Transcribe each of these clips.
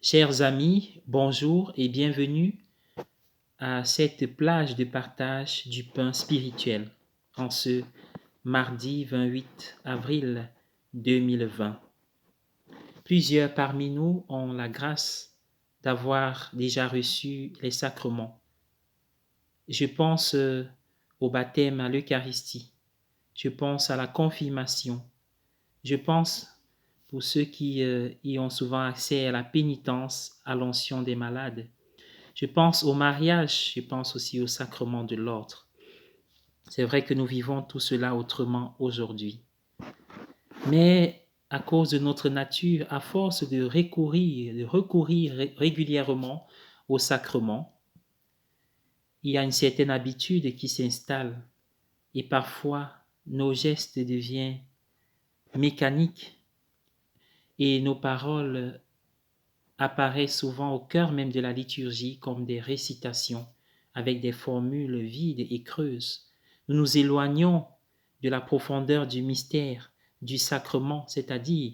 Chers amis, bonjour et bienvenue à cette plage de partage du pain spirituel en ce mardi 28 avril 2020. Plusieurs parmi nous ont la grâce d'avoir déjà reçu les sacrements. Je pense au baptême, à l'Eucharistie. Je pense à la confirmation. Je pense pour ceux qui y ont souvent accès à la pénitence, à l'onction des malades. Je pense au mariage, je pense aussi au sacrement de l'ordre. C'est vrai que nous vivons tout cela autrement aujourd'hui. Mais à cause de notre nature, à force de recourir régulièrement au sacrement, il y a une certaine habitude qui s'installe et parfois nos gestes deviennent mécaniques et nos paroles apparaissent souvent au cœur même de la liturgie comme des récitations avec des formules vides et creuses. Nous nous éloignons de la profondeur du mystère, du sacrement, c'est-à-dire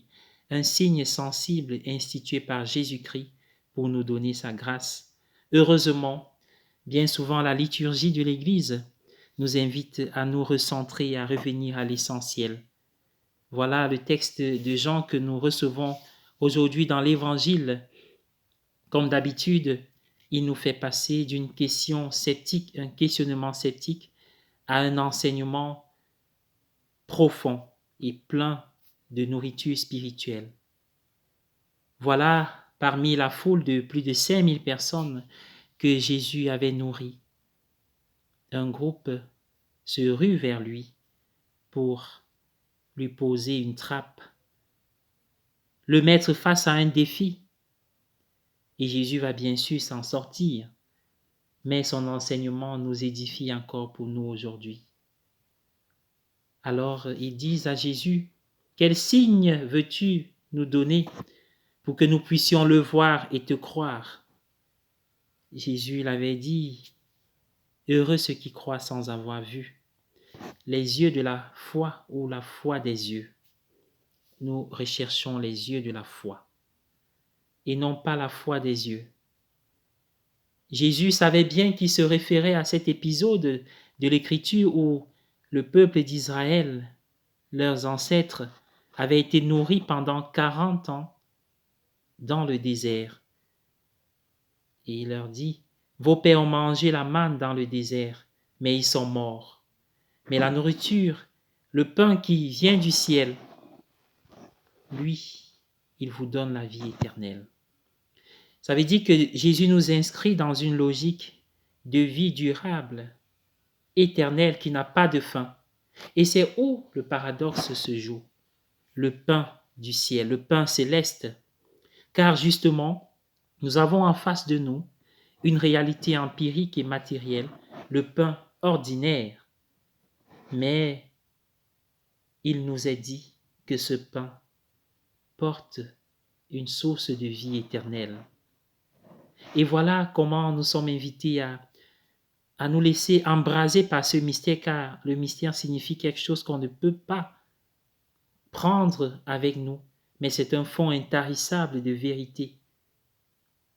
un signe sensible institué par Jésus-Christ pour nous donner sa grâce. Heureusement, bien souvent la liturgie de l'Église nous invite à nous recentrer et à revenir à l'essentiel. Voilà le texte de Jean que nous recevons aujourd'hui dans l'Évangile. Comme d'habitude, il nous fait passer d'une question sceptique, un questionnement sceptique, à un enseignement profond et plein de nourriture spirituelle. Voilà, parmi la foule de plus de 5000 personnes que Jésus avait nourries, un groupe se rue vers lui pour lui poser une trappe, le mettre face à un défi. Et Jésus va bien sûr s'en sortir, mais son enseignement nous édifie encore pour nous aujourd'hui. Alors ils disent à Jésus, quel signe veux-tu nous donner pour que nous puissions le voir et te croire? Jésus l'avait dit, heureux ceux qui croient sans avoir vu. Les yeux de la foi ou la foi des yeux. Nous recherchons les yeux de la foi et non pas la foi des yeux. Jésus savait bien qu'il se référait à cet épisode de l'Écriture où le peuple d'Israël, leurs ancêtres, avaient été nourris pendant 40 ans dans le désert. Et il leur dit, vos pères ont mangé la manne dans le désert, mais ils sont morts. Mais la nourriture, le pain qui vient du ciel, lui, il vous donne la vie éternelle. Ça veut dire que Jésus nous inscrit dans une logique de vie durable, éternelle, qui n'a pas de fin. Et c'est où le paradoxe se joue. Le pain du ciel, le pain céleste. Car justement, nous avons en face de nous une réalité empirique et matérielle, le pain ordinaire. Mais il nous est dit que ce pain porte une source de vie éternelle. Et voilà comment nous sommes invités à nous laisser embraser par ce mystère, car le mystère signifie quelque chose qu'on ne peut pas prendre avec nous, mais c'est un fond intarissable de vérité.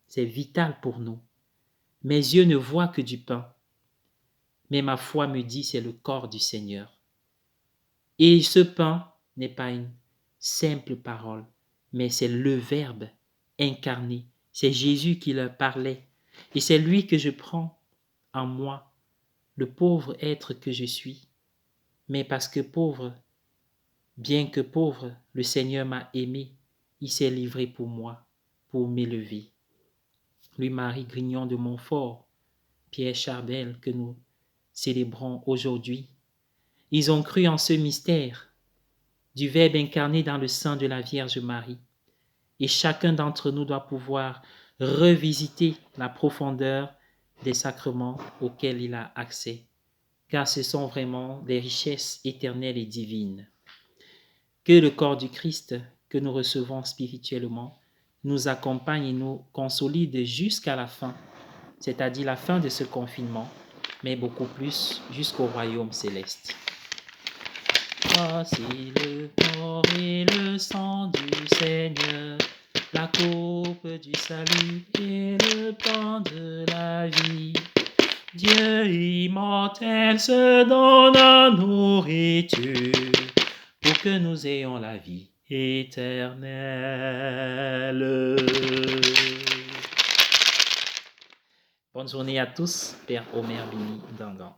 C'est vital pour nous. Mes yeux ne voient que du pain, mais ma foi me dit c'est le corps du Seigneur. Et ce pain n'est pas une simple parole, mais c'est le Verbe incarné. C'est Jésus qui leur parlait. Et c'est lui que je prends en moi, le pauvre être que je suis. Mais parce que pauvre, bien que pauvre, le Seigneur m'a aimé. Il s'est livré pour moi, pour m'élever. Louis-Marie Grignon de Montfort, Pierre Charbel, que nous célébrons aujourd'hui. Ils ont cru en ce mystère du Verbe incarné dans le sein de la Vierge Marie. Et chacun d'entre nous doit pouvoir revisiter la profondeur des sacrements auxquels il a accès, car ce sont vraiment des richesses éternelles et divines. Que le corps du Christ que nous recevons spirituellement nous accompagne et nous consolide jusqu'à la fin, c'est-à-dire la fin de ce confinement, mais beaucoup plus jusqu'au royaume céleste. Voici le corps et le sang du Seigneur. la coupe du salut et le pain de la vie. Dieu immortel se donne la nourriture pour que nous ayons la vie éternelle. Bonne journée à tous, Père Omer Bini Dangan.